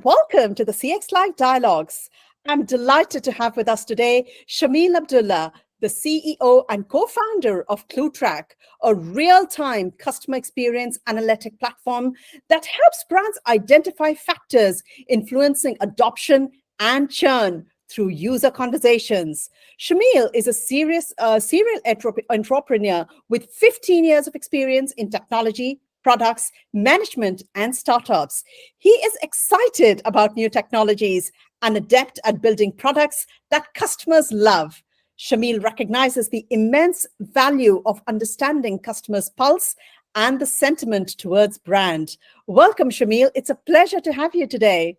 Welcome to the CX Live Dialogues. I'm delighted to have with us today Shameel Abdulla, the CEO and co-founder of Clootrack, a real-time customer experience analytic platform that helps brands identify factors influencing adoption and churn through user conversations. Shameel is a serial entrepreneur with 15 years of experience in technology, products, management, and startups. He is excited about new technologies and adept at building products that customers love. Shameel recognizes the immense value of understanding customers' pulse and the sentiment towards brand. Welcome, Shameel. It's a pleasure to have you today.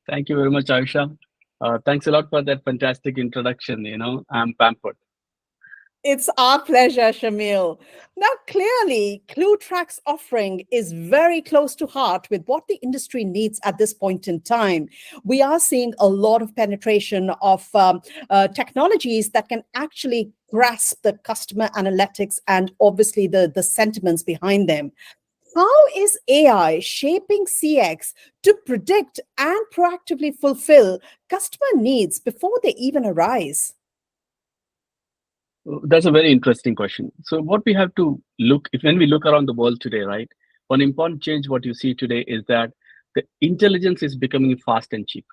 Thank you very much, Aisha. Thanks a lot for that fantastic introduction. I'm pampered. It's our pleasure, Shameel. Now, clearly, Clootrack's offering is very close to heart with what the industry needs at this point in time. We are seeing a lot of penetration of technologies that can actually grasp the customer analytics and obviously the sentiments behind them. How is AI shaping CX to predict and proactively fulfill customer needs before they even arise? That's a very interesting question. So what we have to look, if when we look around the world today, right, one important change what you see today is that the intelligence is becoming fast and cheap.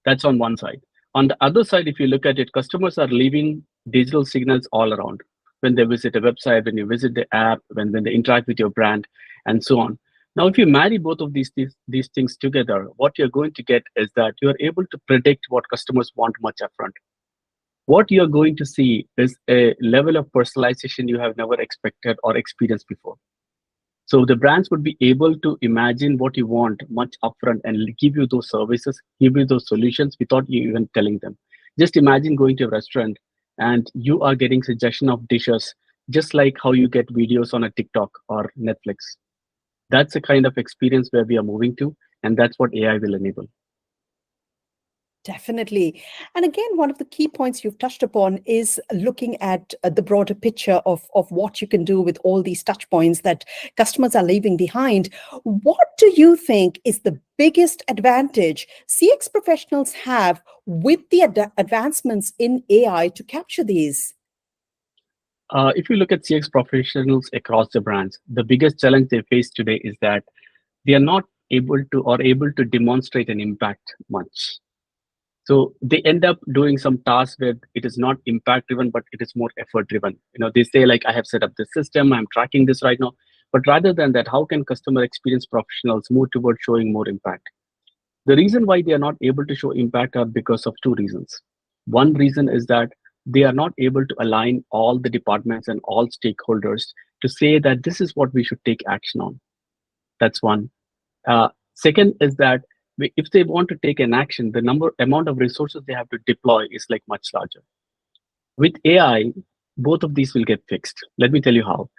That's on one side. On the other side, if you look at it, customers are leaving digital signals all around. When they visit a website, when you visit the app, when they interact with your brand, and so on. Now, if you marry both of these things together, what you're going to get is that you're able to predict what customers want much upfront. What you're going to see is a level of personalization you have never expected or experienced before. So the brands would be able to imagine what you want much upfront and give you those services, give you those solutions without you even telling them. Just imagine going to a restaurant and you are getting suggestion of dishes, just like how you get videos on a TikTok or Netflix. That's the kind of experience where we are moving to, and that's what AI will enable. Definitely. And again, one of the key points you've touched upon is looking at the broader picture of what you can do with all these touch points that customers are leaving behind. What do you think is the biggest advantage CX professionals have with the advancements in AI to capture these? If you look at CX professionals across the brands, the biggest challenge they face today is that they are not able to demonstrate an impact much. So they end up doing some tasks where it is not impact driven, but it is more effort driven. They say like, I have set up this system, I'm tracking this right now. But rather than that, how can customer experience professionals move towards showing more impact? The reason why they are not able to show impact are because of two reasons. One reason is that they are not able to align all the departments and all stakeholders to say that this is what we should take action on. That's one. Second is that if they want to take an action, the amount of resources they have to deploy is like much larger. With AI, both of these will get fixed. Let me tell you how.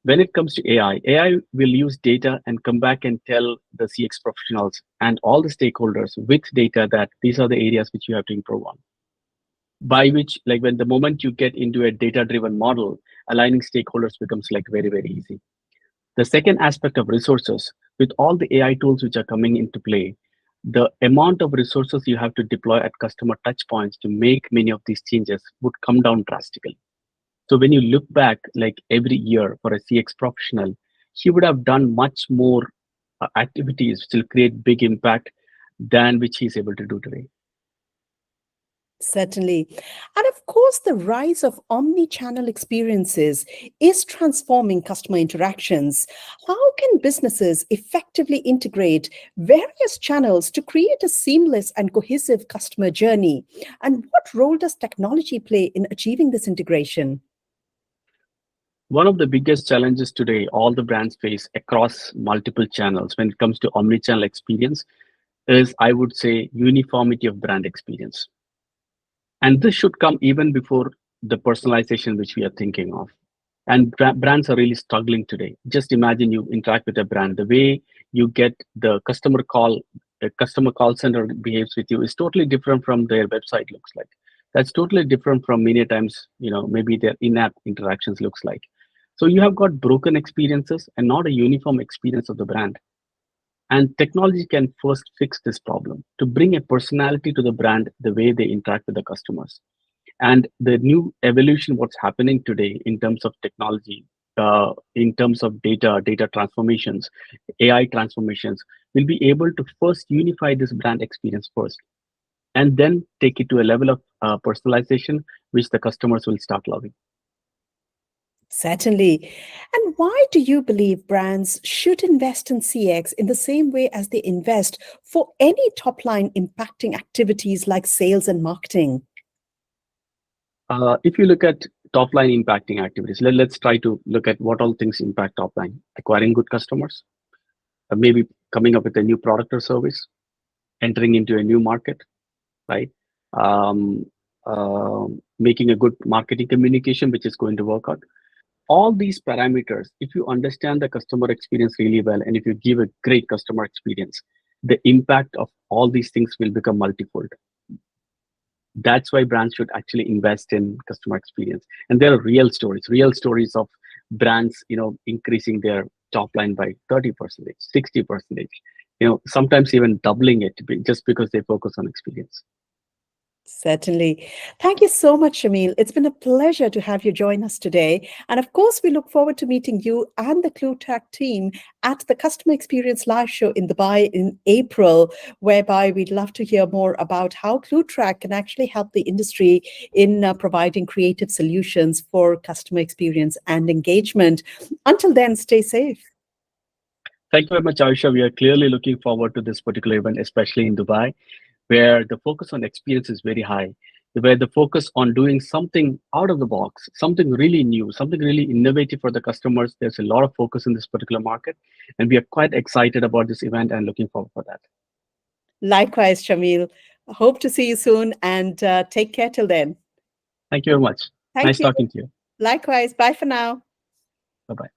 When it comes to AI will use data and come back and tell the CX professionals and all the stakeholders with data that these are the areas which you have to improve on. By which, like when the moment you get into a data-driven model, aligning stakeholders becomes like very, very easy. The second aspect of resources, with all the AI tools which are coming into play, the amount of resources you have to deploy at customer touch points to make many of these changes would come down drastically. So when you look back, like every year for a CX professional, he would have done much more activities which will create big impact than which he's able to do today. Certainly. And of course, the rise of omni-channel experiences is transforming customer interactions. How can businesses effectively integrate various channels to create a seamless and cohesive customer journey? And what role does technology play in achieving this integration? One of the biggest challenges today all the brands face across multiple channels when it comes to omni-channel experience is, I would say, uniformity of brand experience. And this should come even before the personalization which we are thinking of. And brands are really struggling today. Just imagine you interact with a brand. The way you get the customer call center behaves with you is totally different from their website looks like. That's totally different from many times, maybe their in-app interactions looks like. So you have got broken experiences and not a uniform experience of the brand. And technology can first fix this problem to bring a personality to the brand, the way they interact with the customers. And the new evolution, what's happening today in terms of technology, in terms of data transformations, AI transformations, will be able to first unify this brand experience first, and then take it to a level of personalization, which the customers will start loving. Certainly. And why do you believe brands should invest in CX in the same way as they invest for any top line impacting activities like sales and marketing? If you look at top line impacting activities, let's try to look at what all things impact top line: acquiring good customers, maybe coming up with a new product or service, entering into a new market, right? Um, Making a good marketing communication, which is going to work out. All these parameters, if you understand the customer experience really well, and if you give a great customer experience, the impact of all these things will become multifold. That's why brands should actually invest in customer experience. And there are real stories of brands, increasing their top line by 30%, 60%, sometimes even doubling it just because they focus on experience. Certainly. Thank you so much, Shameel. It's been a pleasure to have you join us today. And of course, we look forward to meeting you and the Clootrack team at the Customer Experience Live Show in Dubai in April, whereby we'd love to hear more about how Clootrack can actually help the industry in providing creative solutions for customer experience and engagement. Until then, stay safe. Thank you very much, Aisha. We are clearly looking forward to this particular event, especially in Dubai, where the focus on experience is very high, where the focus on doing something out of the box, something really new, something really innovative for the customers. There's a lot of focus in this particular market, and we are quite excited about this event and looking forward for that. Likewise, Shameel. Hope to see you soon and take care till then. Thank you very much. Thank Nice you. talking to you. Likewise. Bye for now. Bye bye.